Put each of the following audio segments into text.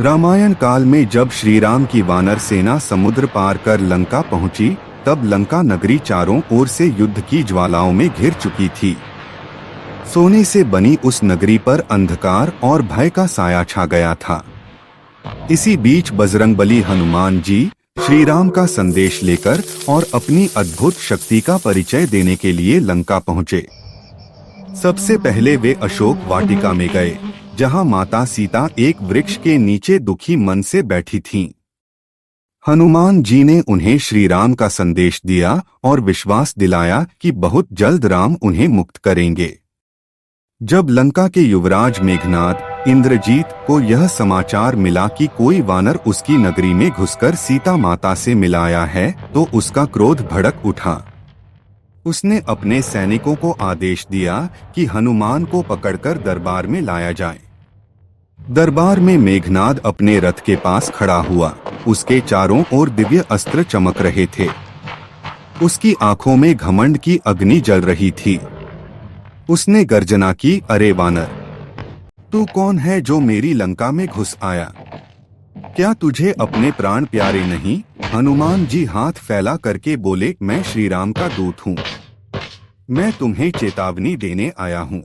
रामायण काल में जब श्री राम की वानर सेना समुद्र पार कर लंका पहुंची, तब लंका नगरी चारों ओर से युद्ध की ज्वालाओं में घिर चुकी थी। सोने से बनी उस नगरी पर अंधकार और भय का साया छा गया था। इसी बीच बजरंगबली हनुमान जी श्री राम का संदेश लेकर और अपनी अद्भुत शक्ति का परिचय देने के लिए लंका पहुंचे। सबसे पहले वे अशोक वाटिका में गए, जहां माता सीता एक वृक्ष के नीचे दुखी मन से बैठी थीं। हनुमान जी ने उन्हें श्री राम का संदेश दिया और विश्वास दिलाया कि बहुत जल्द राम उन्हें मुक्त करेंगे। जब लंका के युवराज मेघनाद इंद्रजीत को यह समाचार मिला कि कोई वानर उसकी नगरी में घुसकर सीता माता से मिलाया है, तो उसका क्रोध भड़क उठा। उसने अपने सैनिकों को आदेश दिया कि हनुमान को पकड़कर दरबार में लाया जाए। दरबार में मेघनाद अपने रथ के पास खड़ा हुआ। उसके चारों ओर दिव्य अस्त्र चमक रहे थे। उसकी आंखों में घमंड की अग्नि जल रही थी। उसने गर्जना की, अरे वानर, तू कौन है जो मेरी लंका में घुस आया? क्या तुझे अपने प्राण प्यारे नहीं? हनुमान जी हाथ फैला करके बोले, मैं श्री राम का दूत हूँ। मैं तुम्हें चेतावनी देने आया हूँ।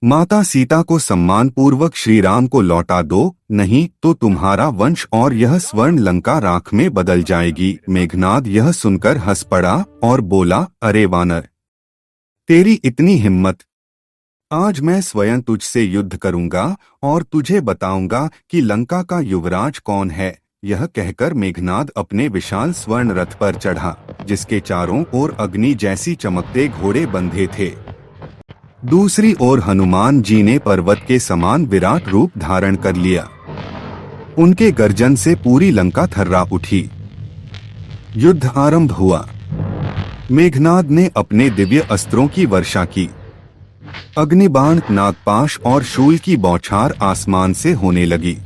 माता सीता को सम्मान पूर्वक श्री राम को लौटा दो, नहीं तो तुम्हारा वंश और यह स्वर्ण लंका राख में बदल जाएगी। मेघनाद यह सुनकर हंस पड़ा और बोला, अरे वानर, तेरी इतनी हिम्मत! आज मैं स्वयं तुझसे युद्ध करूंगा और तुझे बताऊंगा कि लंका का युवराज कौन है। यह कहकर मेघनाद अपने विशाल स्वर्ण रथ पर चढ़ा, जिसके चारों ओर अग्नि जैसी चमकते घोड़े बंधे थे। दूसरी ओर हनुमान जी ने पर्वत के समान विराट रूप धारण कर लिया। उनके गर्जन से पूरी लंका थर्रा उठी। युद्ध आरंभ हुआ। मेघनाद ने अपने दिव्य अस्त्रों की वर्षा की। अग्निबाण, नागपाश और शूल की बौछार आसमान से होने लगी,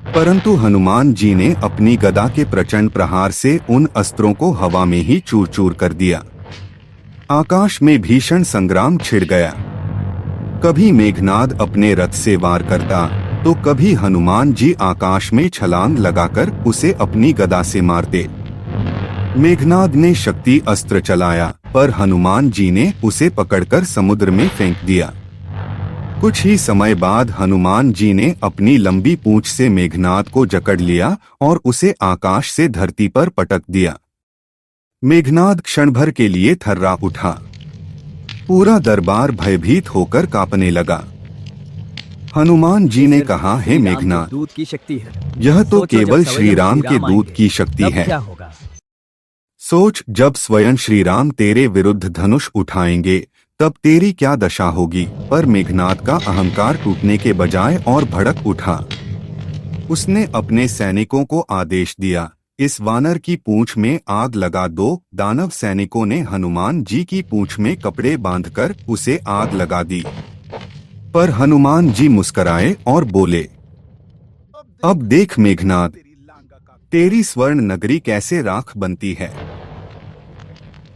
परंतु हनुमान जी ने अपनी गदा के प्रचंड प्रहार से उन अस्त्रों को हवा में ही चूर चूर कर दिया। आकाश में भीषण संग्राम छिड़ गया। कभी मेघनाद अपने रथ से वार करता, तो कभी हनुमान जी आकाश में छलांग लगाकर उसे अपनी गदा से मारते। मेघनाद ने शक्ति अस्त्र चलाया, पर हनुमान जी ने उसे पकड़कर समुद्र में फेंक दिया। कुछ ही समय बाद हनुमान जी ने अपनी लंबी पूंछ से मेघनाद को जकड़ लिया और उसे आकाश से धरती पर पटक दिया। मेघनाद क्षण भर के लिए थर्रा उठा। पूरा दरबार भयभीत होकर कांपने लगा। हनुमान जी ने कहा, हे मेघनाद, दूत की शक्ति है। यह तो केवल श्री राम के दूत की शक्ति है। सोच, जब स्वयं श्री राम तेरे विरुद्ध धनुष उठाएंगे, तब तेरी क्या दशा होगी। पर मेघनाद का अहंकार टूटने के बजाय और भड़क उठा। उसने अपने सैनिकों को आदेश दिया, इस वानर की पूंछ में आग लगा दो। दानव सैनिकों ने हनुमान जी की पूंछ में कपड़े बांधकर उसे आग लगा दी। पर हनुमान जी मुस्कुराए और बोले, अब देख मेघनाद, तेरी स्वर्ण नगरी कैसे राख बनती है।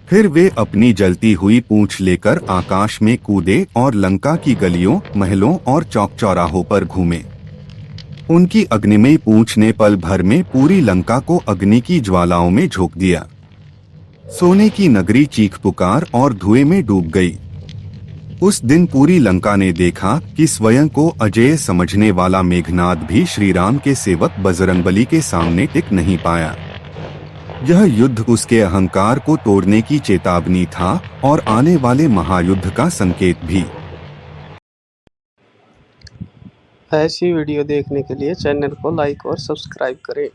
फिर वे अपनी जलती हुई पूंछ लेकर आकाश में कूदे और लंका की गलियों, महलों और चौक चौराहों पर घूमे। उनकी अग्निमय पूंछ ने पल भर में पूरी लंका को अग्नि की ज्वालाओं में झोंक दिया। सोने की नगरी चीख पुकार और धुएं में डूब गई। उस दिन पूरी लंका ने देखा कि स्वयं को अजेय समझने वाला मेघनाद भी श्री राम के सेवक बजरंगबली के सामने टिक नहीं पाया। यह युद्ध उसके अहंकार को तोड़ने की चेतावनी था और आने वाले महायुद्ध का संकेत भी। ऐसी वीडियो देखने के लिए चैनल को लाइक और सब्सक्राइब करें।